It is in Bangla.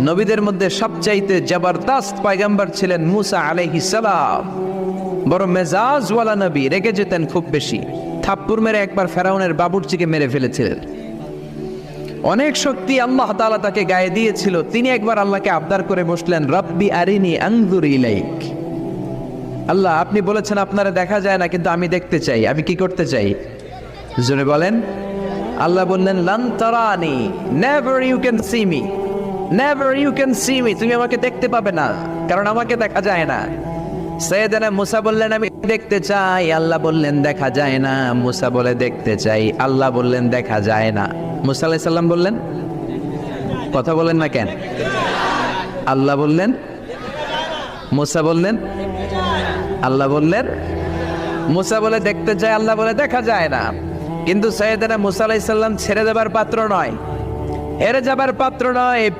নবীদের মধ্যে সবচাইতে জবরদস্ত পয়গম্বর ছিলেন মুসা আলাইহিস সালাম। বড় মেজাজওয়ালা নবী, রেগে যেতেন খুব বেশি। থাপ্পড় মেরে একবার ফেরাউনের বাবুর্চিকে মেরে ফেলেছিলেন। অনেক শক্তি আল্লাহ তাআলা তাকে গায়ে দিয়েছিল। তিনি একবার আল্লাহকে আবদার করে বসলেন, রব্বি আরিনি আনজুর ইলাইক। আল্লাহ, আপনি বলেছেন আপনারা দেখা যায় না, কিন্তু আমি দেখতে চাই। আমি কি করতে চাই? জোরে বলেন। আল্লাহ বললেন, লান তারানি, never you can see me, never you can see me. তুমি আমাকে দেখতে পাবে না, কারণ আমাকে দেখা যায় না। সাইয়েদনা মুসা বললেন, আমি দেখতে চাই। আল্লাহ বললেন, দেখা যায় না। মুসা বলে, দেখতে চাই। আল্লাহ বললেন, দেখা যায় না। মুসা আলাইহিস সালাম বললেন, কথা বলেন না কেন? আল্লাহ বললেন, মুসা বললেন, আল্লাহ বললেন। মুসা বলে দেখতে চায়, আল্লাহ বলে দেখা যায় না। কিন্তু সাইয়েদনা মুসা আলাইহিস সালাম ছেড়ে দেবার পাত্র নয়, হেরে যাবার পাত্র নয়।